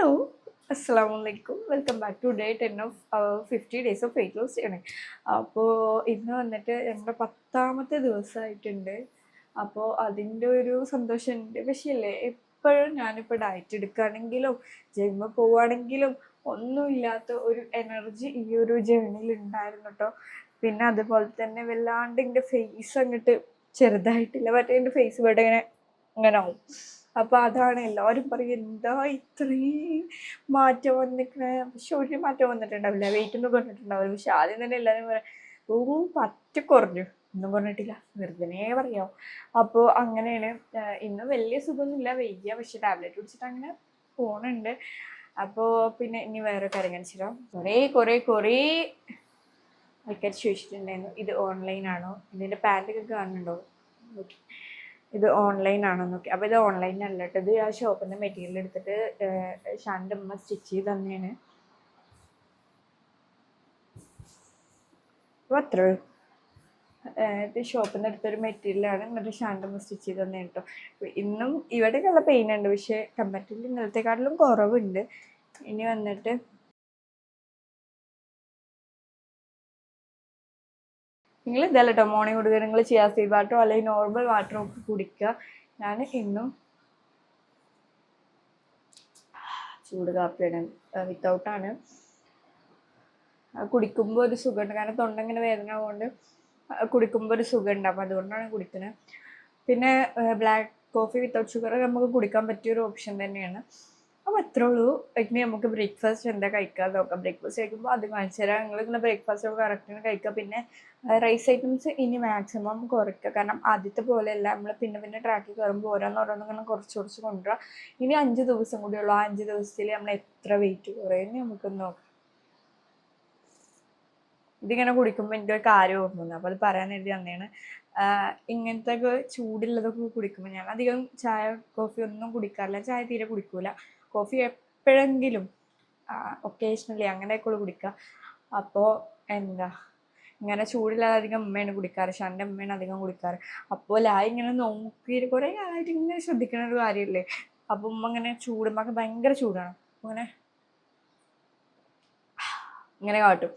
Hello, അസ്സലാമലൈക്കും. Welcome back to day 10 of 50 days of weight loss ചെയ്യണേ. അപ്പോൾ ഇന്ന് വന്നിട്ട് ഞങ്ങളുടെ 10ാമത്തെ ദിവസമായിട്ടുണ്ട്. അപ്പോൾ അതിൻ്റെ ഒരു സന്തോഷമുണ്ട്. പക്ഷേ ഇല്ലേ, എപ്പോഴും ഞാനിപ്പോൾ ഡയറ്റ് എടുക്കുകയാണെങ്കിലും ജിമ്മിൽ പോവുകയാണെങ്കിലും ഒന്നുമില്ലാത്ത ഒരു എനർജി ഈ ഒരു ജേണിയിൽ ഉണ്ടായിരുന്നു കേട്ടോ. പിന്നെ അതുപോലെ തന്നെ വല്ലാണ്ട് എൻ്റെ ഫേസ് അങ്ങോട്ട് ചെറുതായിട്ടില്ല, മറ്റേ എൻ്റെ ഫേസ് ഇവിടെ ഇങ്ങനെ ആവും. അപ്പോൾ അതാണ് എല്ലാവരും പറയും, എന്താ ഇത്രയും മാറ്റം വന്നിരിക്കണേ. പക്ഷെ ഒരു മാറ്റം വന്നിട്ടുണ്ടാവില്ല, വെയിറ്റ് ഒന്നും കുറഞ്ഞിട്ടുണ്ടാവില്ല. പക്ഷെ ആദ്യം തന്നെ എല്ലാവരും പറയാം, ഓ പറ്റ കുറഞ്ഞു. ഒന്നും പറഞ്ഞിട്ടില്ല, വെറുതെ പറയാം. അപ്പോൾ അങ്ങനെയാണ്. ഇന്ന് വലിയ സുഖമൊന്നുമില്ല, വയ്യ. പക്ഷെ ടാബ്ലറ്റ് കുടിച്ചിട്ട് അങ്ങനെ പോണുണ്ട്. അപ്പോൾ പിന്നെ ഇനി വേറെ കാര്യം കാണിച്ചിടാം. കുറേ ആൾക്കാർ ചോദിച്ചിട്ടുണ്ടായിരുന്നു, ഇത് ഓൺലൈനാണോ, ഇതിൻ്റെ പാൻറ്റൊക്കെ കാണുന്നുണ്ടോ, ഓക്കെ ഇത് ഓൺലൈനാണോ നോക്കി. അപ്പോൾ ഇത് ഓൺലൈനല്ല കേട്ടോ, ഇത് ആ ഷോപ്പിൽ നിന്ന് മെറ്റീരിയൽ എടുത്തിട്ട് ഷാൻ്റെ അമ്മ സ്റ്റിച്ച് ചെയ്ത് തന്നെയാണ്. അപ്പോൾ അത്രേ ഉള്ളൂ. ഇത് ഷോപ്പിൽ നിന്ന് എടുത്തൊരു മെറ്റീരിയലാണ്, എന്നിട്ട് ഷാൻ്റെ അമ്മ സ്റ്റിച്ച് ചെയ്ത് തന്നെയാണ് കേട്ടോ. ഇന്നും ഇവിടെ നല്ല പെയിൻ ഉണ്ട്, പക്ഷേ കമ്പാരിറ്റീവ്ലി ഇന്നലത്തെക്കാട്ടിലും കുറവുണ്ട്. ഇനി വന്നിട്ട് നിങ്ങൾ ഇതല്ല കേട്ടോ മോർണിംഗ് കൊടുക്കുക, നിങ്ങൾ ചിയാ സീഡ് വാട്ടറോ അല്ലെങ്കിൽ നോർമൽ വാട്ടറോ ഒക്കെ കുടിക്കുക. ഞാൻ ഇന്നും ചൂട് കാപ്പിയാണ്, വിത്തൗട്ടാണ്. കുടിക്കുമ്പോൾ ഒരു സുഖമുണ്ട്, കാരണം തൊണ്ട ഇങ്ങനെ വേദന കൊണ്ട് കുടിക്കുമ്പോൾ ഒരു സുഖമുണ്ട്. അപ്പം അതുകൊണ്ടാണ് കുടിക്കുന്നത്. പിന്നെ ബ്ലാക്ക് കോഫി വിത്തൗട്ട് ഷുഗർ നമുക്ക് കുടിക്കാൻ പറ്റിയൊരു ഓപ്ഷൻ തന്നെയാണ്. അപ്പോൾ അത്രേ ഉള്ളൂ. ഇനി നമുക്ക് ബ്രേക്ക്ഫാസ്റ്റ് എന്താ കഴിക്കാൻ നോക്കാം. ബ്രേക്ക്ഫാസ്റ്റ് കഴിക്കുമ്പോൾ അത് കാണിച്ചു തരാം. നിങ്ങളിങ്ങനെ ബ്രേക്ക്ഫാസ്റ്റ് ഒക്കെ കറക്റ്റിന് കഴിക്കുക. പിന്നെ റൈസ് ഐറ്റംസ് ഇനി മാക്സിമം കുറയ്ക്കുക, കാരണം ആദ്യത്തെ പോലെയല്ല. നമ്മൾ പിന്നെ ട്രാക്കിൽ കയറുമ്പോൾ ഓരോന്നോരോന്നിങ്ങനെ കുറച്ച് കൊണ്ടുവരിക. ഇനി 5 ദിവസം കൂടിയുള്ളൂ. ആ 5 ദിവസത്തിൽ നമ്മൾ എത്ര വെയിറ്റ് കുറയുമെന്ന് നമുക്കൊന്ന് നോക്കാം. ഇതിങ്ങനെ കുടിക്കുമ്പോൾ എൻ്റെ ഒരു കാര്യം ഓർമ്മ, അപ്പോൾ അത് പറയാൻ വേണ്ടി തന്നെയാണ്. ഇങ്ങനത്തെ ഒക്കെ ചൂടുള്ളതൊക്കെ കുടിക്കുമ്പോൾ ഞാൻ അധികം ചായ കോഫി ഒന്നും കുടിക്കാറില്ല. ചായ തീരെ കുടിക്കൂല. കോഫി എപ്പോഴെങ്കിലും ഒക്കേഷണലി അങ്ങനെയൊക്കെ കുടിക്കുക. അപ്പോൾ എന്താ ഇങ്ങനെ ചൂടില്ലാതെ അധികം ഉമ്മയാണ് കുടിക്കാറ്, ഷാൻ്റെ ഉമ്മയാണ് അധികം കുടിക്കാറ്. അപ്പോൾ ഇങ്ങനെ നോക്കിയിട്ട് കുറേ കാലമായിട്ട് ഇങ്ങനെ ശ്രദ്ധിക്കുന്ന ഒരു കാര്യമല്ലേ. അപ്പോൾ ഉമ്മ ഇങ്ങനെ ചൂടുമ്പോൾ ഭയങ്കര ചൂടാണ്, ഇങ്ങനെ കാട്ടും.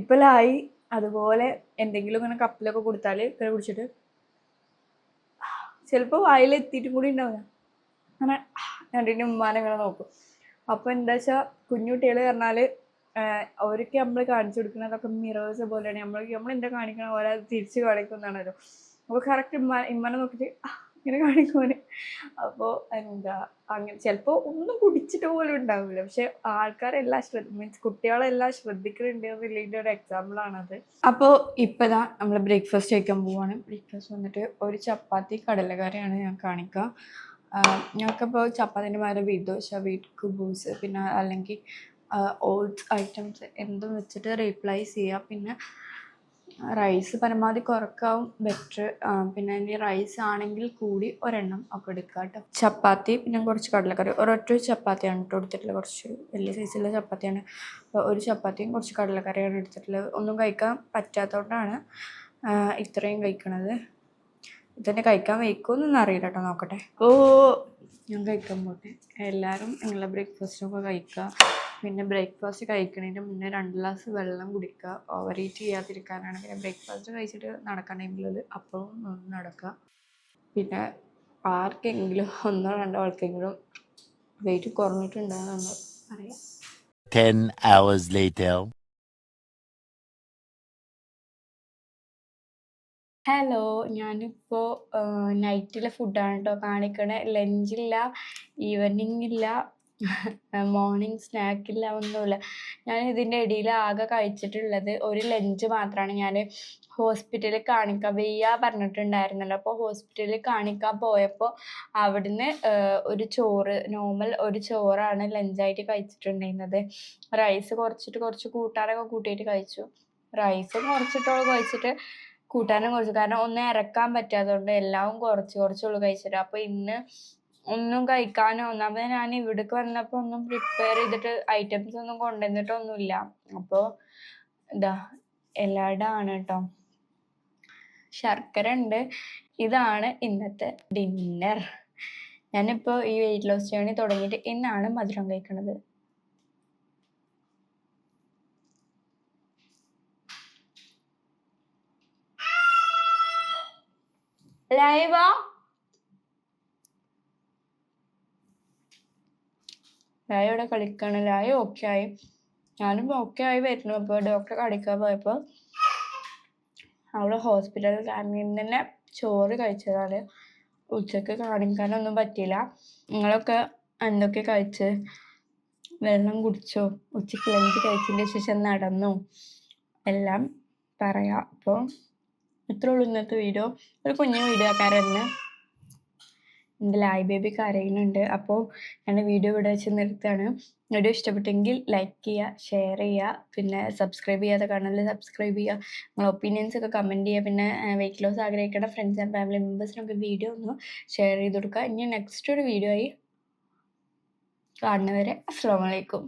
ഇപ്പം ലായി അതുപോലെ എന്തെങ്കിലും ഇങ്ങനെ കപ്പിലൊക്കെ കൊടുത്താൽ ഇങ്ങനെ കുടിച്ചിട്ട് ചിലപ്പോൾ വായിലെത്തിയിട്ടും കൂടി ഉണ്ടാവില്ല, അങ്ങനെ രണ്ടിൻ്റെ ഉമ്മാനെ ഇങ്ങനെ നോക്കും. അപ്പോൾ എന്താ വെച്ചാൽ കുഞ്ഞുകുട്ടികൾ പറഞ്ഞാൽ അവർക്ക് നമ്മൾ കാണിച്ചു കൊടുക്കുന്നതൊക്കെ മിറേഴ്സ് പോലെയാണ്. നമ്മൾ എന്താ കാണിക്കണ പോലെ അത് തിരിച്ച് കാണിക്കുന്നതാണല്ലോ. അപ്പോൾ കറക്റ്റ് ഇമ്മനെ നോക്കിയിട്ട് ഇങ്ങനെ കാണിക്കുവാന്. അപ്പോൾ എന്താ അങ്ങനെ ചിലപ്പോൾ ഒന്നും കുടിച്ചിട്ട് പോലും ഉണ്ടാവില്ല, പക്ഷെ ആൾക്കാരെല്ലാം മീൻസ് കുട്ടികളെല്ലാം ശ്രദ്ധിക്കുന്നുണ്ട് എന്നുള്ളതിൻ്റെ ഒരു എക്സാമ്പിളാണത്. അപ്പോൾ ഇപ്പതാ നമ്മൾ ബ്രേക്ക്ഫാസ്റ്റ് കഴിക്കാൻ പോവാണ്. ബ്രേക്ക്ഫാസ്റ്റ് വന്നിട്ട് ഒരു ചപ്പാത്തി കടലക്കറിയാണ് ഞാൻ കാണിക്കുക. ഞങ്ങൾക്കിപ്പോൾ ചപ്പാത്തിൻ്റെ മാതിരി വീറ്റ് ദോശ, വീറ്റ് കുബൂസ്, പിന്നെ അല്ലെങ്കിൽ ഓട്സ് ഐറ്റംസ് എന്തും വെച്ചിട്ട് റീപ്ലേസ് ചെയ്യുക. പിന്നെ റൈസ് പരമാവധി കുറക്കാവും ബെറ്റർ. പിന്നെ ഇനി റൈസ് ആണെങ്കിൽ കൂടി ഒരെണ്ണം ഒക്കെ എടുക്കുക കേട്ടോ. ചപ്പാത്തി പിന്നെ കുറച്ച് കടലക്കറി, ഒരൊറ്റ ചപ്പാത്തിയാണ് കേട്ടോ എടുത്തിട്ടുള്ളത്. കുറച്ച് വലിയ സൈസുള്ള ചപ്പാത്തിയാണ്. അപ്പോൾ ഒരു ചപ്പാത്തിയും കുറച്ച് കടലക്കറിയാണ് എടുത്തിട്ടുള്ളത്. ഒന്നും കഴിക്കാൻ പറ്റാത്തതുകൊണ്ടാണ് ഇത്രയും കഴിക്കണത്. ഇതന്നെ കഴിക്കാൻ വയ്ക്കുമെന്നൊന്നും അറിയില്ല കേട്ടോ, നോക്കട്ടെ. അപ്പോൾ ഞാൻ കഴിക്കാൻ പോട്ടെ. എല്ലാവരും നിങ്ങളെ ബ്രേക്ക്ഫാസ്റ്റൊക്കെ കഴിക്കുക. പിന്നെ ബ്രേക്ക്ഫാസ്റ്റ് കഴിക്കുന്നതിന് മുന്നേ 2 ഗ്ലാസ് വെള്ളം കുടിക്കുക. ഓവർ ഈറ്റ് ചെയ്യാതിരിക്കാനാണ്. പിന്നെ ബ്രേക്ക്ഫാസ്റ്റ് കഴിച്ചിട്ട് നടക്കാൻ ടൈമിൽ അപ്പോഴും നടക്കുക. പിന്നെ ആർക്കെങ്കിലും 1-2 ആൾക്കെങ്കിലും വെയിറ്റ് കുറഞ്ഞിട്ടുണ്ടെന്ന് പറയാം. 10 hours later. ഹലോ, ഞാനിപ്പോൾ നൈറ്റിലെ ഫുഡാണ് കേട്ടോ കാണിക്കണേ. ലഞ്ചില്ല, ഈവനിങ് ഇല്ല, മോർണിംഗ് സ്നാക്കില്ല, ഒന്നുമില്ല. ഞാൻ ഇതിൻ്റെ ഇടയിൽ ആകെ കഴിച്ചിട്ടുള്ളത് ഒരു ലഞ്ച് മാത്രമാണ്. ഞാൻ ഹോസ്പിറ്റലിൽ കാണിക്കാൻ വയ്യ പറഞ്ഞിട്ടുണ്ടായിരുന്നല്ലോ. അപ്പോൾ ഹോസ്പിറ്റലിൽ കാണിക്കാൻ പോയപ്പോൾ അവിടുന്ന് ഒരു ചോറ്, നോർമൽ ഒരു ചോറാണ് ലഞ്ചായിട്ട് കഴിച്ചിട്ടുണ്ടായിരുന്നത്. റൈസ് കുറച്ച് കൂട്ടാനൊക്കെ കൂട്ടിയിട്ട് കഴിച്ചു. റൈസ് കഴിച്ചിട്ട് കൂട്ടാനും കുറച്ച്, കാരണം ഒന്നും ഇറക്കാൻ പറ്റാത്തതുകൊണ്ട് എല്ലാം കുറച്ചുള്ളൂ കഴിച്ചിട്ട്. അപ്പോൾ ഇന്ന് ഒന്നും കഴിക്കാനോ, ഒന്നാമത് ഞാൻ ഇവിടേക്ക് വന്നപ്പോൾ ഒന്നും പ്രിപ്പയർ ചെയ്തിട്ട് ഐറ്റംസ് ഒന്നും കൊണ്ടുവന്നിട്ടൊന്നുമില്ല. അപ്പോൾ ഇതാ എല്ലാവരുടെ ആണ് കേട്ടോ. ശർക്കര ഉണ്ട്. ഇതാണ് ഇന്നത്തെ ഡിന്നർ. ഞാനിപ്പോൾ ഈ വെയിറ്റ് ലോസ് ജേണി തുടങ്ങിയിട്ട് ഇന്നാണ് മധുരം കഴിക്കുന്നത്. ലൈവാ ലായ ഇവിടെ കളിക്കാണ്. ലായ ഓക്കെ ആയി, ഞാനും ഓക്കെ ആയി വരുന്നു. അപ്പോൾ ഡോക്ടറെ കാണിക്കാൻ പോയപ്പോൾ അവള് ഹോസ്പിറ്റലിൽ കാണിൽ തന്നെ ചോറ് കഴിച്ചതാണ്. ഉച്ചക്ക് കാണിക്കാനൊന്നും പറ്റിയില്ല. നിങ്ങളൊക്കെ എന്തൊക്കെ കഴിച്ച്? വെള്ളം കുടിച്ചോ? ഉച്ചക്ക് ലഞ്ച് കഴിച്ചതിന് ശേഷം നടന്നു? എല്ലാം പറയാം. അപ്പോൾ ഇത്രേ ഉള്ളൂ ഇന്നത്തെ വീഡിയോ. ഒരു കുഞ്ഞു വീഡിയോ ആക്കാറുണ്ട്. എൻ്റെ ലായ് ബേബി കരയുന്നുണ്ട്. അപ്പോൾ ഞാൻ വീഡിയോ ഇവിടെ വെച്ച് നിർത്തുകയാണ്. വീഡിയോ ഇഷ്ടപ്പെട്ടെങ്കിൽ ലൈക്ക് ചെയ്യുക, ഷെയർ ചെയ്യുക, പിന്നെ സബ്സ്ക്രൈബ് ചെയ്യാതെ കാണാൻ സബ്സ്ക്രൈബ് ചെയ്യുക. നിങ്ങളുടെ ഒപ്പീനിയൻസ് ഒക്കെ കമൻറ്റ് ചെയ്യുക. പിന്നെ വെയിറ്റ് ലോസ് ആഗ്രഹിക്കുന്ന ഫ്രണ്ട്സ് ആൻഡ് ഫാമിലി മെമ്പേഴ്സിനൊക്കെ വീഡിയോ ഒന്ന് ഷെയർ ചെയ്ത് കൊടുക്കുക. ഇനി നെക്സ്റ്റ് ഒരു വീഡിയോ ആയി കാണുന്നവരെ അസ്സലാമു അലൈക്കും.